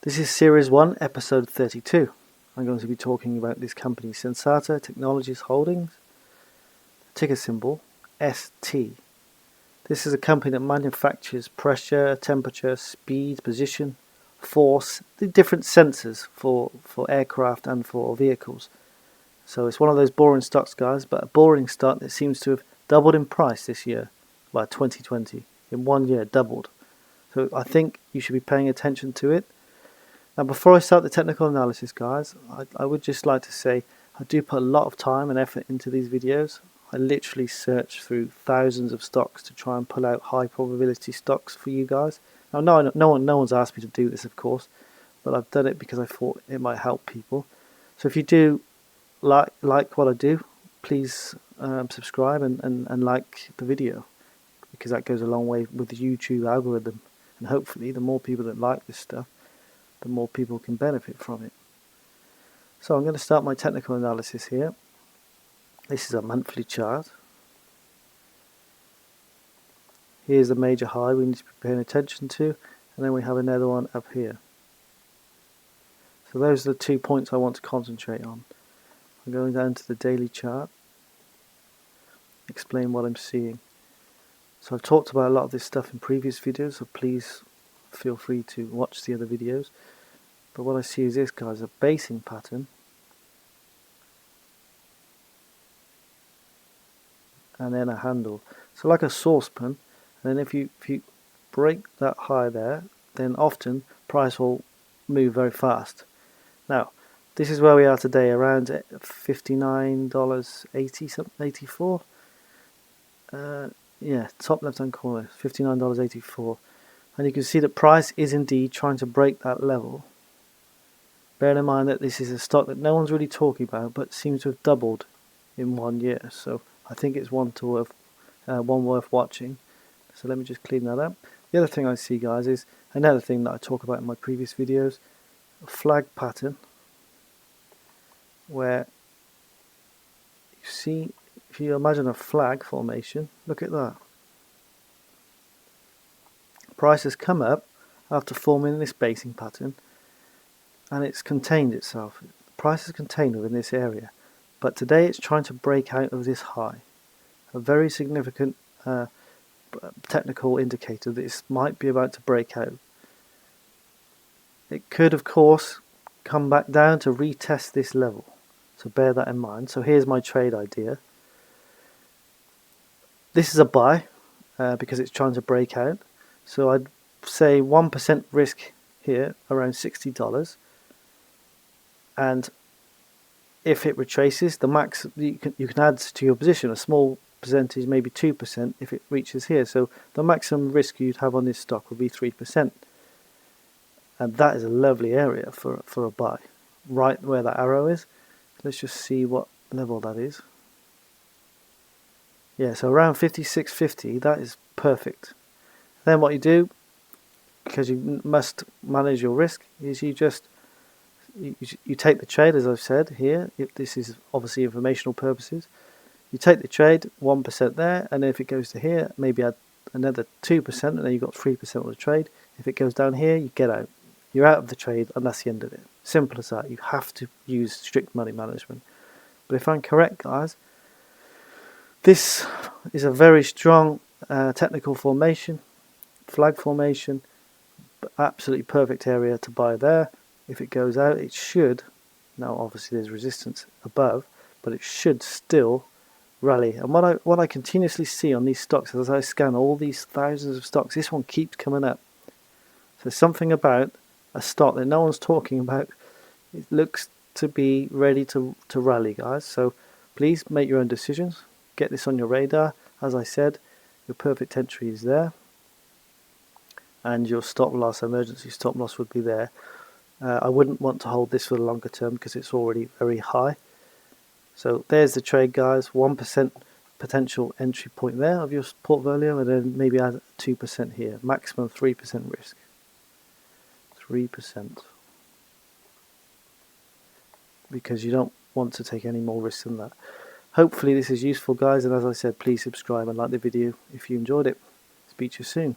This is Series 1, Episode 32. I'm going to be talking about this company, Sensata Technologies Holding, ticker symbol ST. This is a company that manufactures pressure, temperature, speed, position, force, the different sensors for aircraft and for vehicles. So it's one of those boring stocks, guys, but a boring stock that seems to have doubled in price this year, by 2020. In 1 year, doubled. So I think you should be paying attention to it. Now, before I start the technical analysis, guys, I would just like to say I do put a lot of time and effort into these videos. I literally search through thousands of stocks to try and pull out high probability stocks for you guys. Now, no one's asked me to do this, of course, but I've done it because I thought it might help people. So if you do like what I do, please subscribe and like the video, because that goes a long way with the YouTube algorithm. And hopefully, the more people that like this stuff, the more people can benefit from it. So I'm going to start my technical analysis here. This is a monthly chart. Here's the major high we need to be paying attention to, and then we have another one up here. So those are the 2 points I want to concentrate on. I'm going down to the daily chart, explain what I'm seeing. So I've talked about a lot of this stuff in previous videos, so please feel free to watch the other videos. But what I see is this, guys, a basing pattern, and then a handle. So like a saucepan, and then if you break that high there, then often price will move very fast. Now, this is where we are today, around $59.80, something, 84. Yeah, top left hand corner, $59.84, and you can see that price is indeed trying to break that level. Bear in mind that this is a stock that no one's really talking about, but seems to have doubled in 1 year. So I think it's one worth watching. So let me just clean that up. The other thing I see, guys, is another thing that I talk about in my previous videos, a flag pattern, where you see, if you imagine a flag formation, look at that. Price has come up after forming this basing pattern, and it's contained itself. The price is contained within this area, but today it's trying to break out of this high. A very significant technical indicator that this might be about to break out. It could, of course, come back down to retest this level, so bear that in mind. So here's my trade idea. This is a buy because it's trying to break out, so I'd say 1% risk here, around $60. And if it retraces, the max you can add to your position a small percentage, maybe 2%, if it reaches here. So the maximum risk you'd have on this stock would be 3%, and that is a lovely area for a buy, right where that arrow is. Let's just see what level that is. Yeah, so around 56.50. That is perfect. Then what you do, because you must manage your risk, is you take the trade, as I've said here. If this is obviously informational purposes, you take the trade, 1% there, and then if it goes to here, maybe add another 2%, and then you've got 3% of the trade. If it goes down here, you get out. You're out of the trade, and that's the end of it. Simple as that. You have to use strict money management. But if I'm correct, guys, this is a very strong technical formation, flag formation, absolutely perfect area to buy there. If it goes out, it should, now obviously there's resistance above, but it should still rally. And what I continuously see on these stocks, as I scan all these thousands of stocks, this one keeps coming up. So something about a stock that no one's talking about, it looks to be ready to rally, guys. So please make your own decisions. Get this on your radar. As I said, your perfect entry is there, and your stop loss, emergency stop loss, would be there. I wouldn't want to hold this for the longer term because it's already very high. So there's the trade, guys. 1% potential entry point there of your portfolio, and then maybe add 2% here. Maximum 3% risk. 3%. Because you don't want to take any more risk than that. Hopefully this is useful, guys, and as I said, please subscribe and like the video if you enjoyed it. Speak to you soon.